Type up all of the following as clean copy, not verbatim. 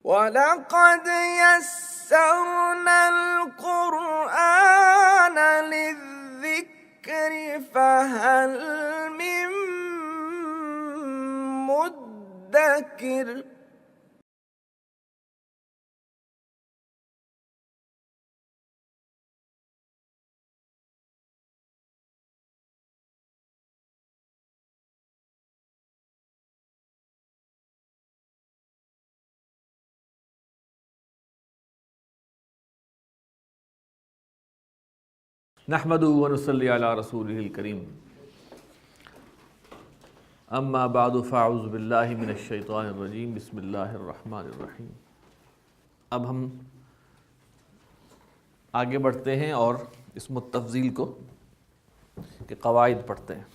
وَلَقَدْ يَسَّرْنَا الْقُرْآنَ لِلذِّكْرِ فَهَلْ مِن مُّدَّكِرٍ۔ نحمدہ ونصلی علی رسولہ الکریم، اما بعد فاعوذ باللہ من الشیطان الرجیم، بسم اللہ الرحمن الرحیم۔ اب ہم آگے بڑھتے ہیں اور اسم التفضیل کو کے قواعد پڑھتے ہیں۔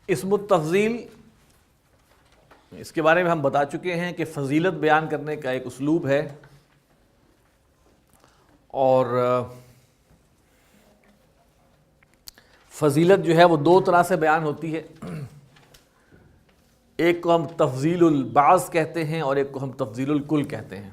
اسم التفضیل، اس کے بارے میں ہم بتا چکے ہیں کہ فضیلت بیان کرنے کا ایک اسلوب ہے، اور فضیلت جو ہے وہ دو طرح سے بیان ہوتی ہے۔ ایک کو ہم تفضیل البعض کہتے ہیں اور ایک کو ہم تفضیل الکل کہتے ہیں۔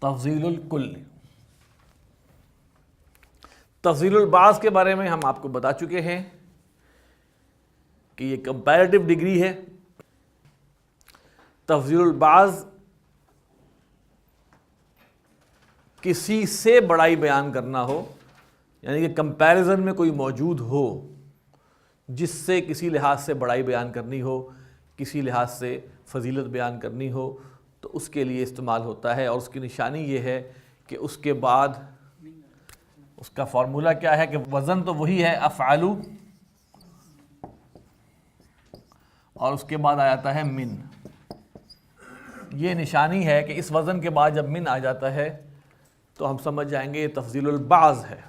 تفضیل الکل، تفضیل البعض کے بارے میں ہم آپ کو بتا چکے ہیں کہ یہ کمپیریٹو ڈگری ہے۔ تفضیل البعض کسی سے بڑائی بیان کرنا ہو، یعنی کہ کمپیریزن میں کوئی موجود ہو جس سے کسی لحاظ سے بڑائی بیان کرنی ہو، کسی لحاظ سے فضیلت بیان کرنی ہو، تو اس کے لیے استعمال ہوتا ہے۔ اور اس کی نشانی یہ ہے کہ اس کے بعد اس کا فارمولہ کیا ہے کہ وزن تو وہی ہے افعلو، اور اس کے بعد آ جاتا ہے من۔ یہ نشانی ہے کہ اس وزن کے بعد جب من آ جاتا ہے تو ہم سمجھ جائیں گے یہ تفضیل البعض ہے،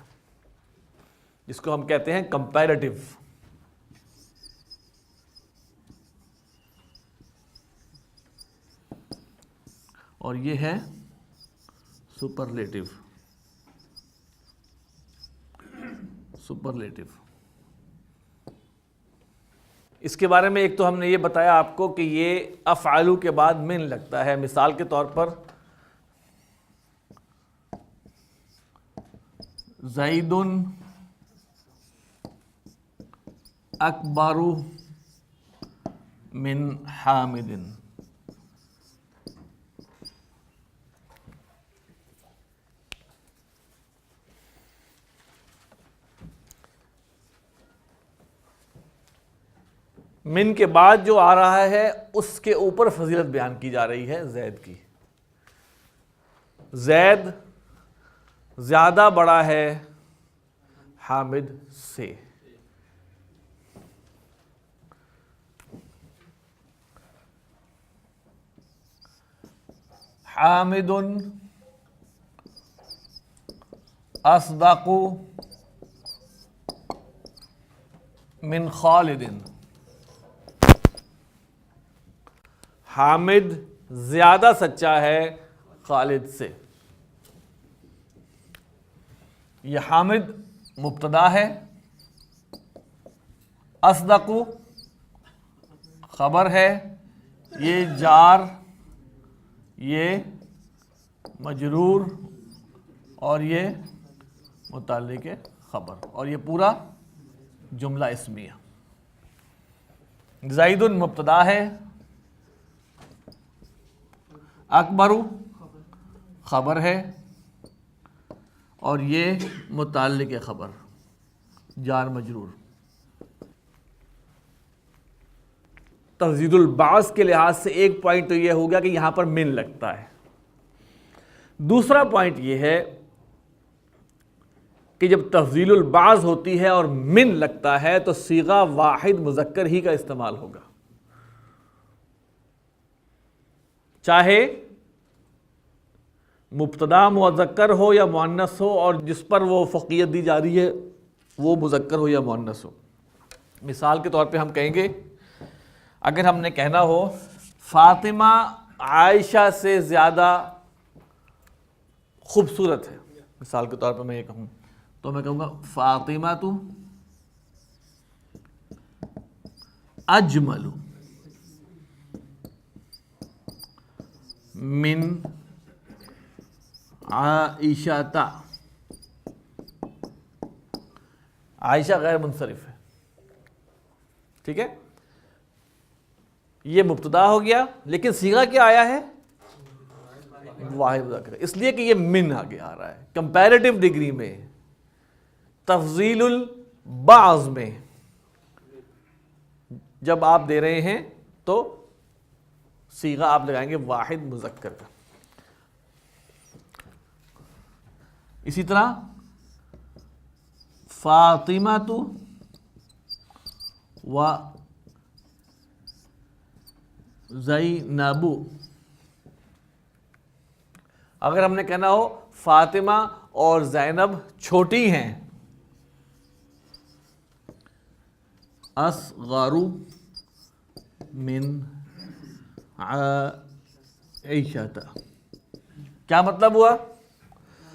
جس کو ہم کہتے ہیں کمپیریٹو۔ اور یہ ہے سپرلیٹو۔ سپرلیٹو اس کے بارے میں ایک تو ہم نے یہ بتایا آپ کو کہ یہ افعلو کے بعد من لگتا ہے۔ مثال کے طور پر زید اکبر من حامد۔ من کے بعد جو آ رہا ہے اس کے اوپر فضیلت بیان کی جا رہی ہے زید کی۔ زید زیادہ بڑا ہے حامد سے۔ حامد اصدق من خالد۔ حامد زیادہ سچا ہے خالد سے۔ یہ حامد مبتدا ہے، اصدق خبر ہے، یہ جار، یہ مجرور، اور یہ متعلق خبر، اور یہ پورا جملہ اسمیہ۔ زید مبتدا ہے، اکبر خبر ہے، اور یہ متعلق خبر جار مجرور۔ تفضیل البعض کے لحاظ سے ایک پوائنٹ تو یہ ہوگا کہ یہاں پر من لگتا ہے، دوسرا پوائنٹ یہ ہے کہ جب تفضیل البعض ہوتی ہے اور من لگتا ہے تو صیغہ واحد مذکر ہی کا استعمال ہوگا، چاہے مبتدا مذکر ہو یا مؤنث ہو، اور جس پر وہ فوقیت دی جا رہی ہے وہ مذکر ہو یا مؤنث ہو۔ مثال کے طور پہ ہم کہیں گے، اگر ہم نے کہنا ہو فاطمہ عائشہ سے زیادہ خوبصورت ہے، مثال کے طور پہ میں یہ کہوں تو میں کہوں گا فاطمہ تو اجمل من عائشہ تا۔ عائشہ غیر منصرف ہے، ٹھیک ہے، یہ مبتدا ہو گیا، لیکن صیغہ کیا آیا ہے؟ واحد مذکر، اس لیے کہ یہ من آگے آ رہا ہے۔ کمپیریٹیو ڈگری میں، تفضیل البعض میں جب آپ دے رہے ہیں تو صیغہ آپ لگائیں گے واحد مذکر کا۔ اسی طرح فاطمہ تو و زینب، اگر ہم نے کہنا ہو فاطمہ اور زینب چھوٹی ہیں، اصغر من عائشہ، کیا مطلب ہوا؟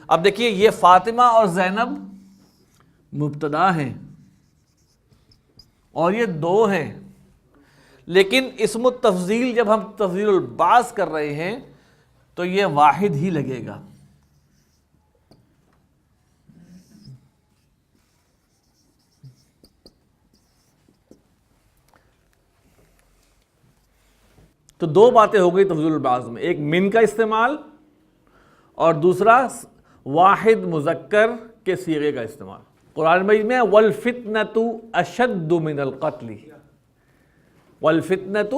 اب دیکھیے یہ فاطمہ اور زینب مبتدا ہیں اور یہ دو ہیں، لیکن اسم التفضیل جب ہم تفضیل البعض کر رہے ہیں تو یہ واحد ہی لگے گا۔ تو دو باتیں ہو گئی تفضیل البعض میں، ایک من کا استعمال اور دوسرا واحد مذکر کے صیغے کا استعمال۔ قرآن مجید میں وَالْفِتْنَةُ أَشَدُّ مِنَ الْقَتْلِ، وَالْفِتْنَةُ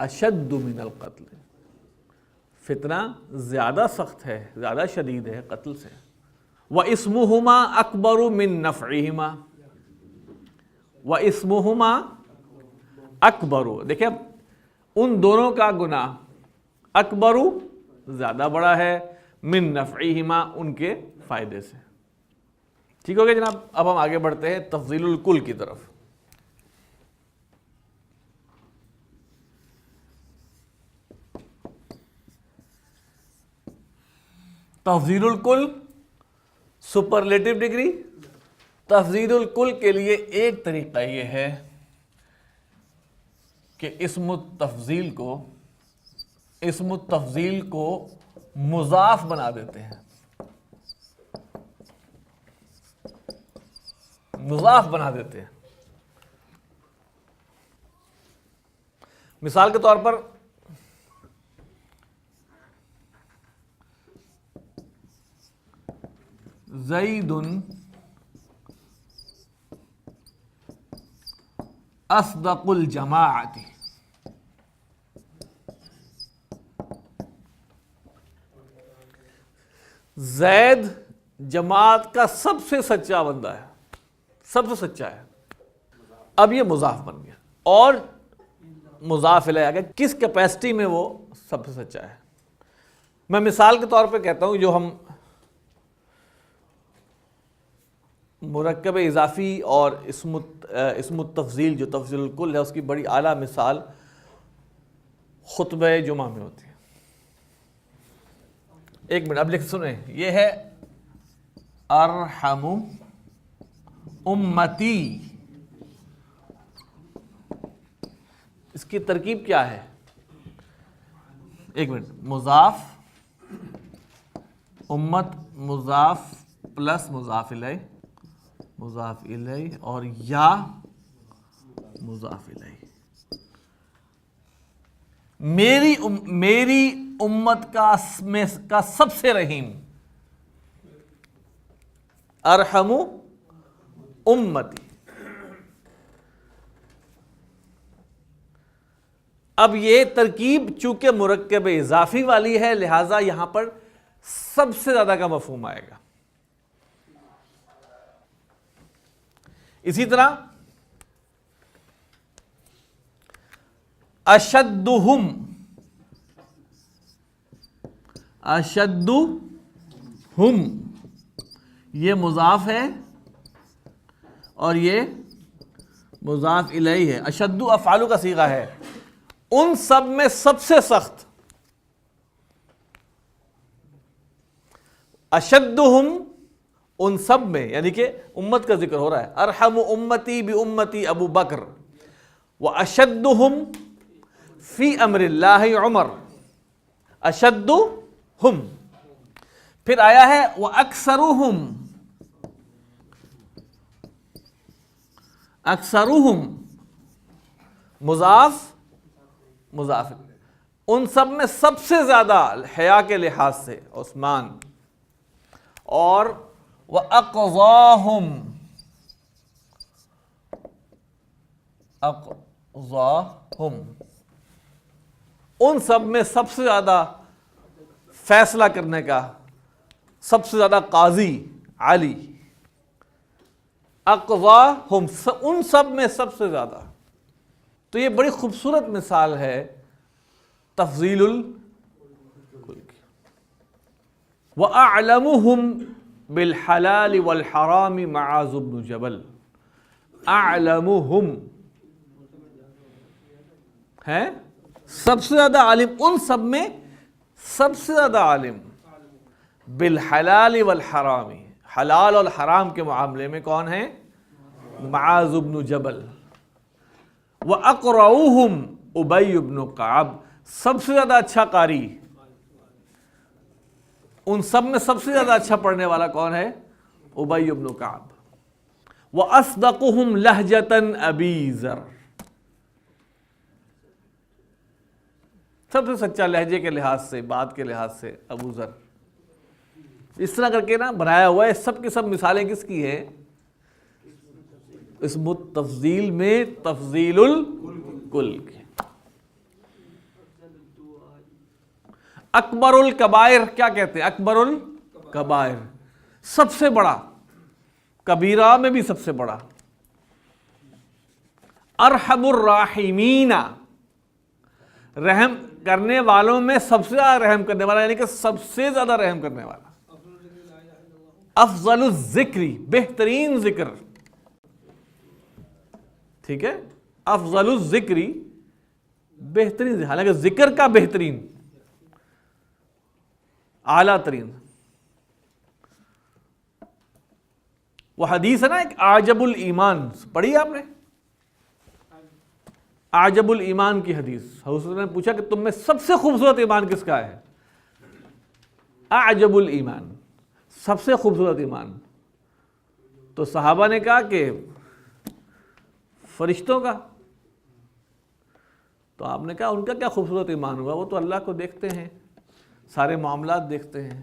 أَشَدُّ مِنَ الْقَتْلِ، فتنہ زیادہ سخت ہے، زیادہ شدید ہے قتل سے۔ وَإِسْمُهُمَا أَكْبَرُ مِن نَفْعِهِمَا، وَإِسْمُهُمَا أَكْبَرُ، دیکھیں ان دونوں کا گناہ اکبر زیادہ بڑا ہے، من نفعہما ان کے فائدے سے۔ ٹھیک ہو گیا جناب؟ اب ہم آگے بڑھتے ہیں تفضیل الکل کی طرف۔ تفضیل الکل سپرلیٹو ڈگری۔ تفضیل الکل کے لیے ایک طریقہ یہ ہے کہ اسم التفضیل کو مضاف بنا دیتے ہیں، مضاف بنا دیتے ہیں۔ مثال کے طور پر زید اصدق الجماعت، زید جماعت کا سب سے سچا بندہ ہے، سب سے سچا ہے۔ اب یہ مضاف بن گیا اور مضاف الیہ آ گیا، کس کیپیسٹی میں وہ سب سے سچا ہے۔ میں مثال کے طور پہ کہتا ہوں، جو ہم مرکب اضافی اور اسم التفضیل جو تفضیل الکل ہے، اس کی بڑی اعلیٰ مثال خطبہ جمعہ میں ہوتی ہے۔ ایک منٹ اب لکھ سنیں، یہ ہے ارحم امتی، اس کی ترکیب کیا ہے؟ ایک منٹ، مضاف، امت مضاف پلس مضاف الیہ، مضاف الیہ اور یا مضاف الیہ۔ میری امت کا سب سے رحیم، ارحم امتی۔ اب یہ ترکیب چونکہ مرکب اضافی والی ہے، لہٰذا یہاں پر سب سے زیادہ کا مفہوم آئے گا. اسی طرح اشدہم، اشدہم یہ مضاف ہے اور یہ مضاف الیہ ہے. اشد افعال کا صیغہ ہے. ان سب میں سب سے سخت اشدہم، ان سب میں، یعنی کہ امت کا ذکر ہو رہا ہے. ارحم امتی بامتی ابو بکر واشدہم فی امر اللہ عمر. اشدہم. پھر آیا ہے واکثرہم، اکثرہم مضاف مضاف، ان سب میں سب سے زیادہ حیا کے لحاظ سے عثمان. اور وَأَقْضَاهُمْ، اقضاہم ان سب میں سب سے زیادہ فیصلہ کرنے کا، سب سے زیادہ قاضی علی. اقضاہم ان سب میں سب سے زیادہ. تو یہ بڑی خوبصورت مثال ہے تفضیل الکل کی. وَأَعْلَمُهُمْ بِالْحَلَالِ وَالْحَرَامِ مُعَاذُ بْنُ جَبَلٍ. اعلمہم ہے سب سے زیادہ عالم، ان سب میں سب سے زیادہ عالم. بالحلال والحرام، حلال اور حرام کے معاملے میں کون ہے؟ معاذ بن جبل. وَأَقْرَؤُهُمْ اُبَيُّ بْنُ کعب، سب سے زیادہ اچھا قاری، ان سب میں سب سے زیادہ اچھا پڑھنے والا کون ہے؟ ابی بن کعب. وَأَصْدَقُهُمْ لَهْجَةً أَبِي ذر، سب سے سچا لہجے کے لحاظ سے، بات کے لحاظ سے ابو ذر. اس طرح کر کے نا بنایا ہوا ہے. سب کی سب مثالیں کس کی ہیں؟ اسم التفضیل میں تفضیل الکل کی. اکبر الکبائر کیا کہتے ہیں؟ اکبر الکبائر سب سے بڑا، کبیرہ میں بھی سب سے بڑا. ارحم الراحمین، رحم کرنے والوں میں سب سے زیادہ رحم کرنے والا، یعنی کہ سب سے زیادہ رحم کرنے والا. افضل الذکر، بہترین ذکر. ٹھیک ہے، افضل الذکر بہترین، حالانکہ ذکر کا بہترین، اعلیٰ ترین. وہ حدیث ہے نا ایک اعجب الایمان، پڑھی آپ نے؟ اعجب الایمان کی حدیث. حضور نے پوچھا کہ تم میں سب سے خوبصورت ایمان کس کا ہے؟ اعجب الایمان، سب سے خوبصورت ایمان. تو صحابہ نے کہا کہ فرشتوں کا. تو آپ نے کہا ان کا کیا خوبصورت ایمان ہوا، وہ تو اللہ کو دیکھتے ہیں، سارے معاملات دیکھتے ہیں.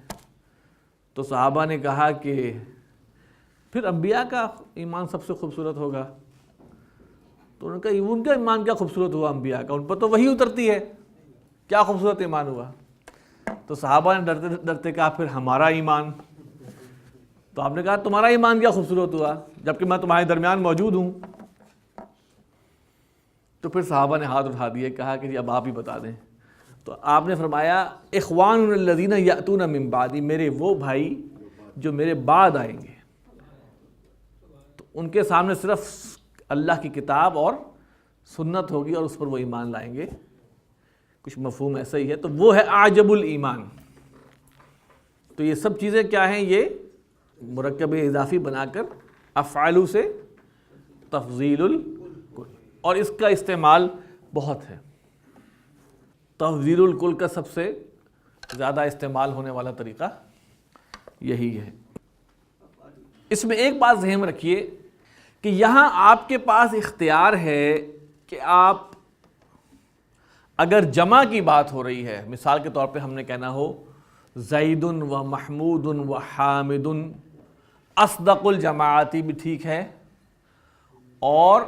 تو صحابہ نے کہا کہ پھر انبیاء کا ایمان سب سے خوبصورت ہوگا. تو ان کا ایمان کیا خوبصورت ہوا انبیاء کا، ان پر تو وحی اترتی ہے، کیا خوبصورت ایمان ہوا. تو صحابہ نے ڈرتے ڈرتے کہا پھر ہمارا ایمان. تو آپ نے کہا تمہارا ایمان کیا خوبصورت ہوا جبکہ میں تمہارے درمیان موجود ہوں. تو پھر صحابہ نے ہاتھ اٹھا دیے، کہا کہ جی اب آپ ہی بتا دیں. تو آپ نے فرمایا اخوان الذین یأتون من بعدی، میرے وہ بھائی جو میرے بعد آئیں گے. تو ان کے سامنے صرف اللہ کی کتاب اور سنت ہوگی اور اس پر وہ ایمان لائیں گے. کچھ مفہوم ایسا ہی ہے. تو وہ ہے اعجب الایمان. تو یہ سب چیزیں کیا ہیں؟ یہ مرکب اضافی بنا کر افعال سے تفضیل الکل، اور اس کا استعمال بہت ہے. تفضیل الکل کا سب سے زیادہ استعمال ہونے والا طریقہ یہی ہے. اس میں ایک بات ذہن میں رکھیے کہ یہاں آپ کے پاس اختیار ہے کہ آپ اگر جمع کی بات ہو رہی ہے، مثال کے طور پہ ہم نے کہنا ہو زید و محمود و حامد، اصدق الجماعتی بھی ٹھیک ہے، اور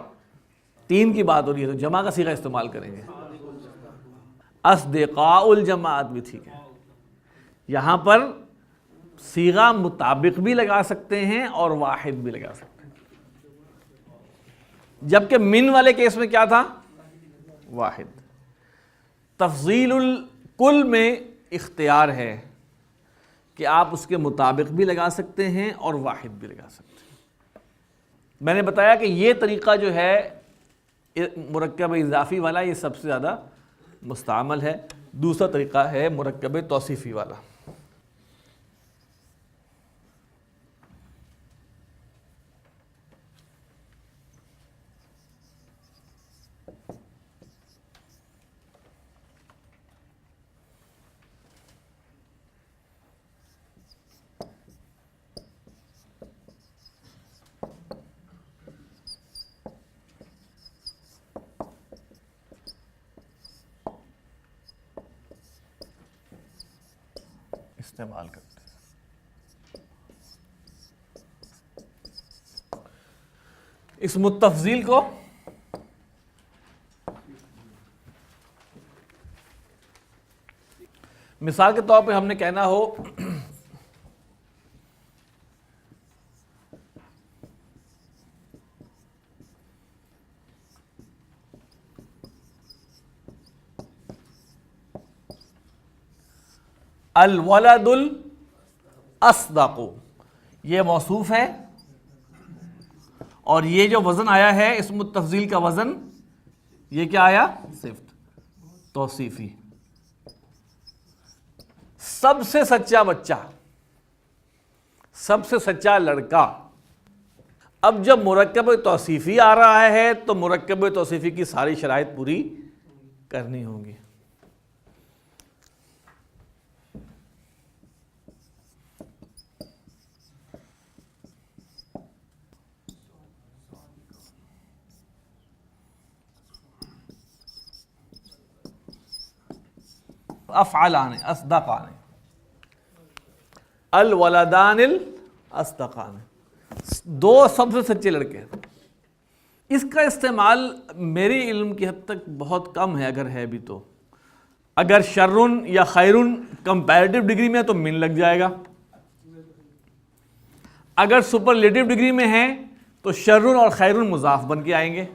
3 کی بات ہو رہی ہے تو جمع کا صیغہ استعمال کریں گے. اصدقاء الجماعت بھی ٹھیک ہے. یہاں پر صیغہ مطابق بھی لگا سکتے ہیں اور واحد بھی لگا سکتے ہیں، جبکہ من والے کیس میں کیا تھا؟ واحد۔ تفضیل الکل میں اختیار ہے کہ آپ اس کے مطابق بھی لگا سکتے ہیں اور واحد بھی لگا سکتے ہیں۔ میں نے بتایا کہ یہ طریقہ جو ہے مرکب اضافی والا، یہ سب سے زیادہ مستعمل ہے۔ دوسرا طریقہ ہے مرکب توصیفی والا۔ استعمال کرتے ہیں اسم التفضیل کو۔ مثال کے طور پہ ہم نے کہنا ہو الولد الاصدق، یہ موصوف ہے اور یہ جو وزن آیا ہے اسم التفضیل کا وزن، یہ کیا آیا؟ صفت توصیفی۔ سب سے سچا بچہ، سب سے سچا لڑکا۔ اب جب مرکب توصیفی آ رہا ہے تو مرکب توصیفی کی ساری شرائط پوری کرنی ہوں گی۔ افعلان اصدقان، الولدان الاصدقان، دو سب سے سچے لڑکے۔ اس کا استعمال میری علم کی حد تک بہت کم ہے، اگر ہے بھی تو۔ اگر شرن یا خیرن کمپیریٹیو ڈگری میں ہے تو من لگ جائے گا، اگر سپرلیٹیو ڈگری میں ہے تو شرن اور خیرن مضاف بن کے آئیں گے۔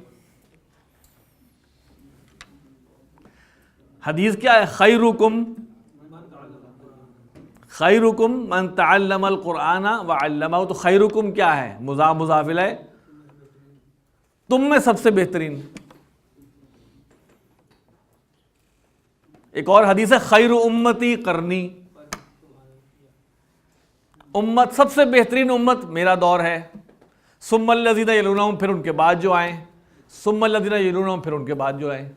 حدیث کیا ہے؟ خیرکم خیرکم من تعلم القرآن وعلمہ، تو خیرکم کیا ہے؟ مضاف مضاف الیہ، تم میں سب سے بہترین۔ ایک اور حدیث ہے خیر امتی قرنی، امت سب سے بہترین امت میرا دور ہے، ثم الذین یلونہم، پھر ان کے بعد جو آئیں، ثم الذین یلونہم، پھر ان کے بعد جو آئیں۔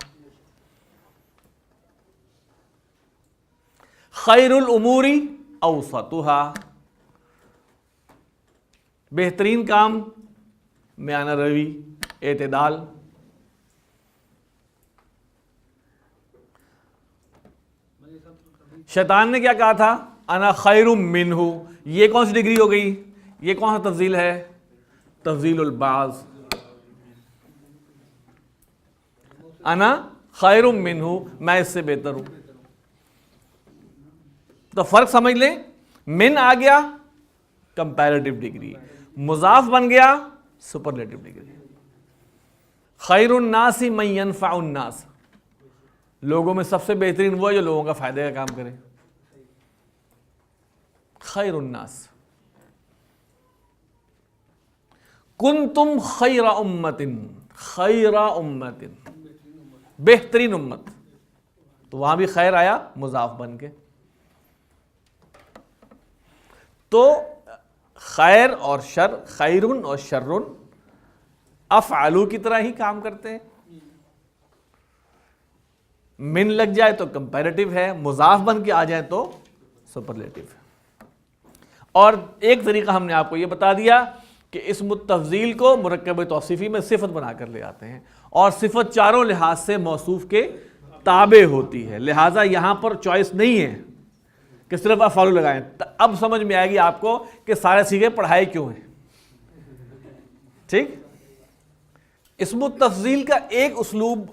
خیر الامور اوسطها، بہترین کام میانہ روی، اعتدال۔ شیطان نے کیا کہا تھا؟ انا خیر منہ، یہ کون سی ڈگری ہو گئی؟ یہ کون سا تفضیل ہے؟ تفضیل البعض۔ انا خیر منہ، میں اس سے بہتر ہوں۔ تو فرق سمجھ لیں، من آ گیا کمپیریٹیو ڈگری، مضاف بن گیا سپرلیٹیو ڈگری۔ خیر الناس من ینفع الناس، لوگوں میں سب سے بہترین وہ ہے جو لوگوں کا فائدے کا کام کرے۔ خیر الناس۔ کنتم خیر امت، خیر امت، بہترین امت، تو وہاں بھی خیر آیا مضاف بن کے۔ تو خیر اور شر، خیرن اور شرن افعلو کی طرح ہی کام کرتے ہیں۔ من لگ جائے تو کمپیریٹیو ہے، مضاف بن کے آ جائے تو سپرلیٹیو ہے۔ اور ایک طریقہ ہم نے آپ کو یہ بتا دیا کہ اسم التفضیل کو مرکب توصیفی میں صفت بنا کر لے آتے ہیں، اور صفت چاروں لحاظ سے موصوف کے تابع ہوتی ہے، لہٰذا یہاں پر چوائس نہیں ہے کہ صرف افعال لگائیں۔ اب سمجھ میں آئے گی آپ کو کہ سارے صیغے پڑھائے کیوں ہیں۔ ٹھیک؟ اسم التفضیل کا ایک اسلوب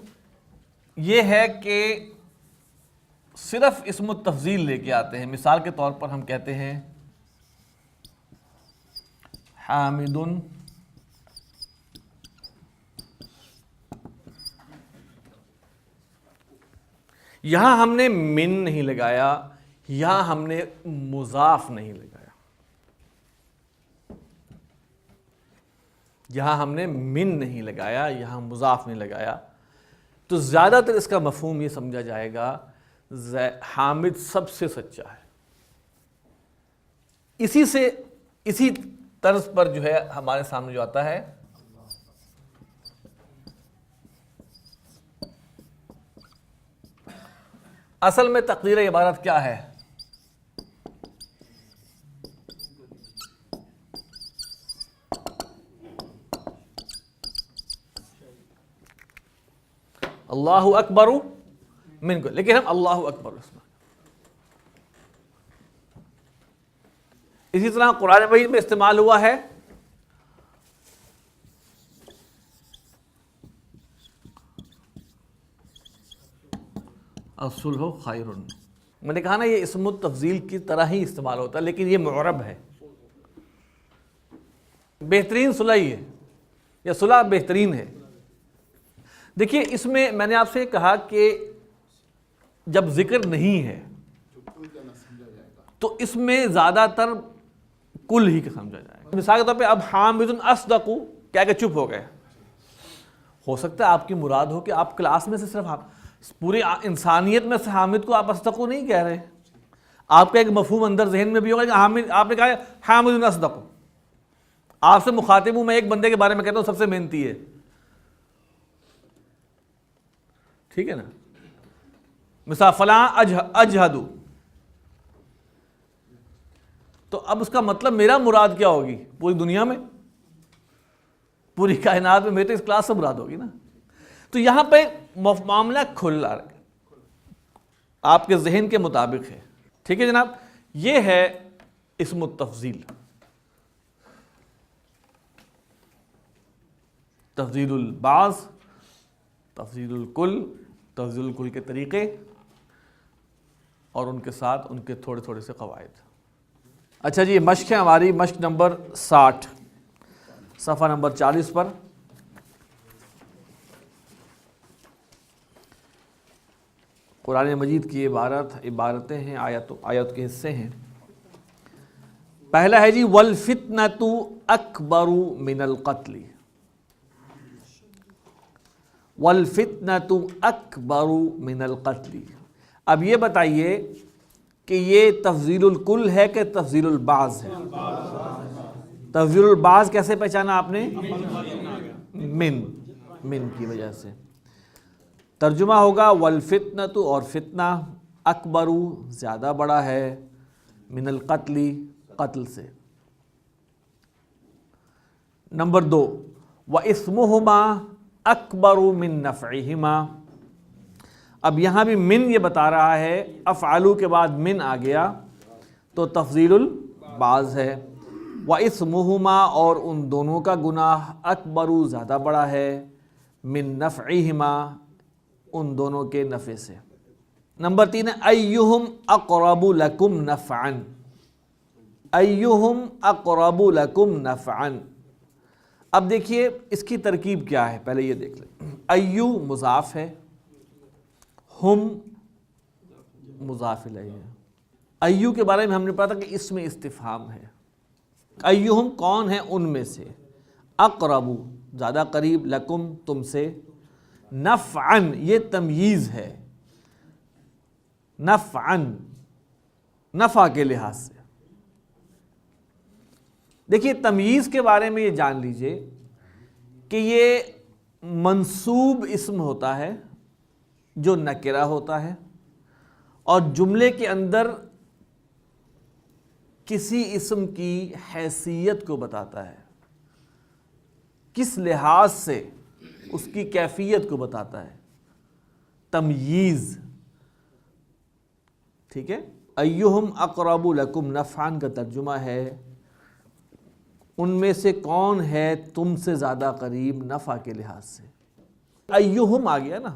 یہ ہے کہ صرف اسم التفضیل لے کے آتے ہیں. مثال کے طور پر ہم کہتے ہیں حامد، یہاں ہم نے من نہیں لگایا، یہاں ہم نے مضاف نہیں لگایا. یہاں ہم نے من نہیں لگایا، یہاں مضاف نہیں لگایا. تو زیادہ تر اس کا مفہوم یہ سمجھا جائے گا حامد سب سے سچا ہے. اسی طرز پر جو ہے ہمارے سامنے جو آتا ہے اصل میں تقدیر عبارت کیا ہے؟ اللہ اکبر من کو، لیکن ہم اللہ اکبر اس میں. اسی طرح قرآن مجید میں استعمال ہوا ہے الصلح خیر. میں نے کہا نا یہ اسم التفضیل کی طرح ہی استعمال ہوتا ہے، لیکن یہ معرب ہے. بہترین صلح ہی ہے، یا صلح بہترین ہے. دیکھیے اس میں نے آپ سے کہا کہ جب ذکر نہیں ہے تو اس میں زیادہ تر کل ہی کا سمجھا جائے گا. مثال کے طور پہ اب حامد اصدق کیا کہ چپ ہو گئے. ہو سکتا ہے آپ کی مراد ہو کہ آپ کلاس میں سے صرف پوری انسانیت میں سے حامد کو آپ اصدق نہیں کہہ رہے. آپ کا ایک مفہوم اندر ذہن میں بھی ہوگا کہ حامد، آپ نے کہا حامد اصدق، آپ سے مخاطب ہوں، میں ایک بندے کے بارے میں کہتا ہوں سب سے محنتی ہے. ٹھیک ہے نا. مثال فلاں اجہدو، تو اب اس کا مطلب میرا مراد کیا ہوگی؟ پوری دنیا میں، پوری کائنات میں میرے تو اس کلاس سے مراد ہوگی نا. تو یہاں پہ معاملہ کھلا آپ کے ذہن کے مطابق ہے. ٹھیک ہے جناب، یہ ہے اسم التفضیل. تفضیل البعض، تفضیل الکل، تفضیل الکل کے طریقے اور ان کے ساتھ ان کے تھوڑے تھوڑے سے قواعد. اچھا جی، مشق ہے ہماری، مشق نمبر 60 صفحہ نمبر 40 پر. قرآن مجید کی عبارتیں ہیں، آیت کے حصے ہیں. پہلا ہے جی والفتنۃ اکبر من القتل. والفتنۃ اکبر من القتل. اب یہ بتائیے کہ یہ تفضیل الکل ہے کہ تفضیل البعض ہے؟ تفضیل البعض کیسے پہچانا آپ نے؟ من کی وجہ سے. ترجمہ ہوگا والفتنۃ، اور فتنہ، اکبر زیادہ بڑا ہے، من القتل قتل سے. نمبر 2 واسمہما اکبر من نفعہما. اب یہاں بھی من یہ بتا رہا ہے، افعلوا کے بعد من آ گیا تو تفضیل البعض ہے. واسمہما، اور ان دونوں کا گناہ، اکبر زیادہ بڑا ہے، من نفعہما ان دونوں کے نفع سے. نمبر 3 ایہم اقرب لکم نفعا. ایہم اقرب لکم نفعا. اب دیکھیے اس کی ترکیب کیا ہے، پہلے یہ دیکھ لیں. ایو مضاف ہے، ہم مضاف الیہ ہے. ایو کے بارے میں ہم نے پڑھا تھا کہ اس میں استفہام ہے. ایہم کون ہے ان میں سے، اقرب زیادہ قریب، لکم تم سے، نفعن یہ تمییز ہے، نفعن نفع کے لحاظ سے. دیکھیے تمییز کے بارے میں یہ جان لیجئے کہ یہ منصوب اسم ہوتا ہے جو نکرہ ہوتا ہے اور جملے کے اندر کسی اسم کی حیثیت کو بتاتا ہے، کس لحاظ سے اس کی کیفیت کو بتاتا ہے. تمییز. ٹھیک ہے. ایہم اقرب لکم نفعا کا ترجمہ ہے ان میں سے کون ہے تم سے زیادہ قریب نفع کے لحاظ سے. ایہم آ گیا نا.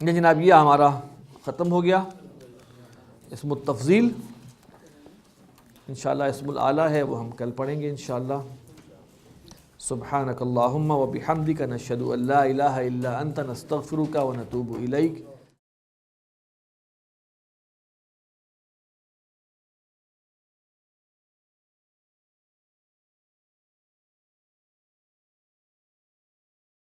جناب یہ ہمارا ختم ہو گیا اسم التفضیل. انشاءاللہ اسم الاعلیٰ ہے وہ ہم کل پڑھیں گے انشاءاللہ. سبحانک اللہم و بحمدک نشہد ان لا الہ الا انت نستغفرک و نتوب الیک.